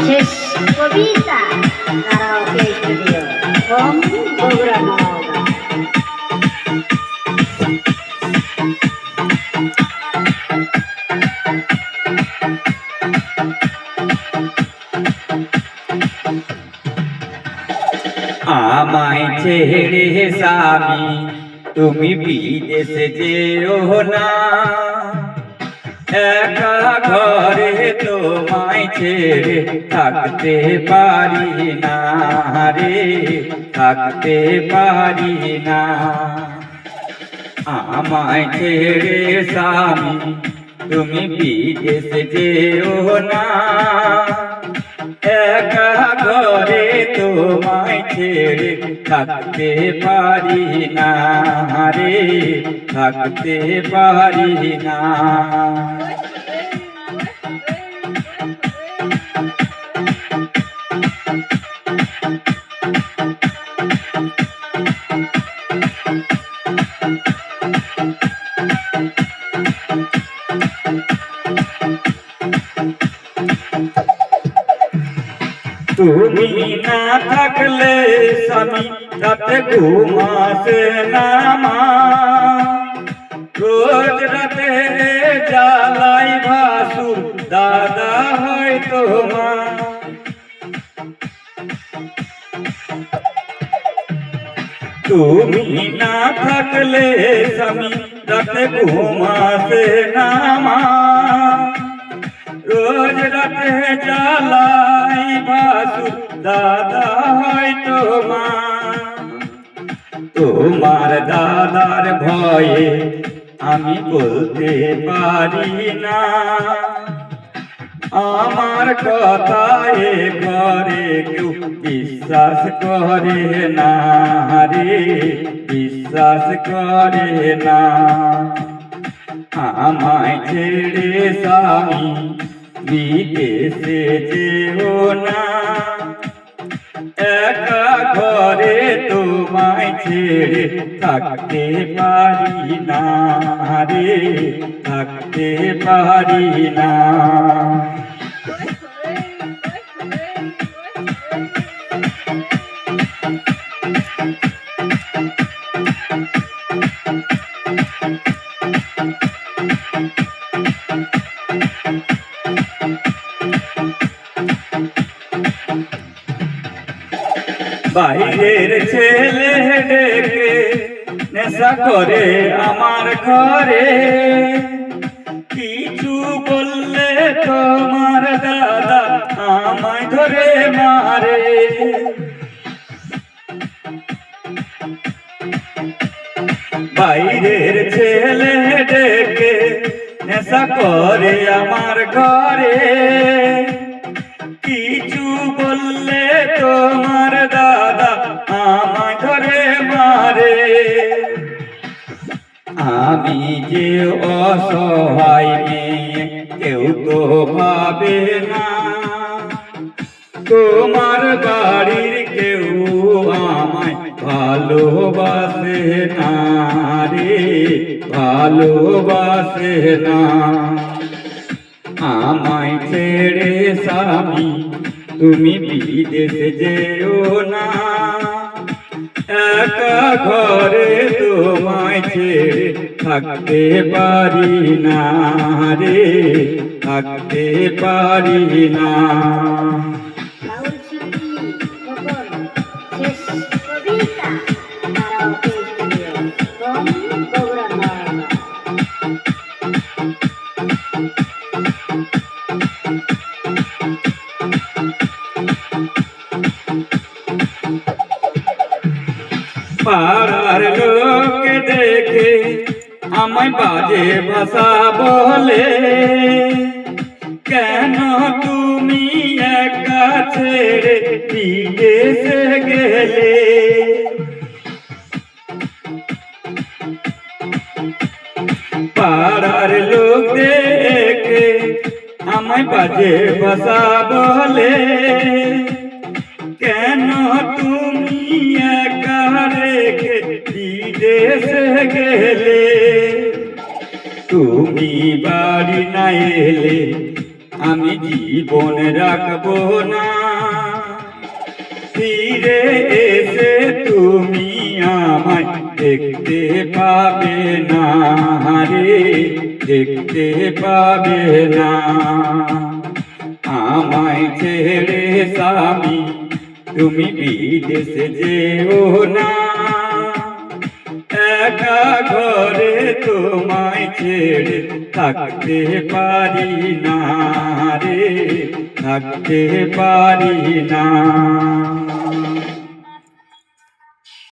শেষ Kobita karaoke studio from Bogura Naogaon. আমায় ছেড়ে স্বামী তুমি বিদেশে যেও না, একা ঘরে তোমায় ছেড়ে থাকতে পারি না রে, থাকতে পারি না। আমায় ছেড়ে স্বামী তুমি বিদেশে যেও না, একা ঘরে তোমায় ছেড়ে থাকতে পারি না রে, থাকতে পারি না। তুমি না থাকলে স্বামী রাতে ঘুম আসে না মা, রোজ রাতে জ্বালাই ভাসুর দাদা হয় তোমার। তুমি না থাকলে স্বামী রাতে ঘুম আসে না মা, রোজ রাতে জ্বালাই ভাসুর দাদা হয় তোমার। তোমার দাদার ভয়ে আমি বলতে পারি না, আমার কথায় ঘরে কেউ বিশ্বাস করে না রে, বিশ্বাস করে না। আমায় ছেড়ে স্বামী বিদেশে যেও না, একা ঘরে তোমায় ছেড়ে থাকতে পারি না রে, থাকতে পারি না। বাইরের ছেলে ডেকে নেশা করে আমার ঘরে, কিছু বললে তোমার দাদা আমায় ধরে মারে। বাইরের ছেলে ডেকে নেশা করে আমার ঘরে, কিছু বললে তোমার দাদা আমায় ধরে মারে। আমি যে অসহায় মেয়ে কেউ তো ভাবে না, তোমার বাড়ির কেউ আমায় ভালোবাসে না রে, ভালোবাসে না। আমায় ছেড়ে স্বামী তুমি বিদেশে যেও না, একা ঘরে তোমায় ছেড়ে থাকতে পারি না রে, থাকতে পারি না। বাউল শিল্পী Khokon Shesh Kobita karaoke studio from Bogura Naogaon. পাড়ার লোক দেখে আমায় বাজে ভাষা বলে, কেন তুমি একা ছেড়ে বিদেশে গেলে। পাড়ার লোক দেখে আমায় বাজে ভাষা বলে, কেন তুমি একা রেখে বিদেশে গেলে। তুমি বাড়ি না এলে আমি জীবন রাখবো না। ফিরে এসে তুমি আমায় দেখতে পাবে না রে, দেখতে পাবে না। আমায় ছেড়ে স্বামী তুমি বিদেশে যেও না। একা ঘরে তোমায় ছেড়ে থাকতে পারি না রে, থাকতে পারি না।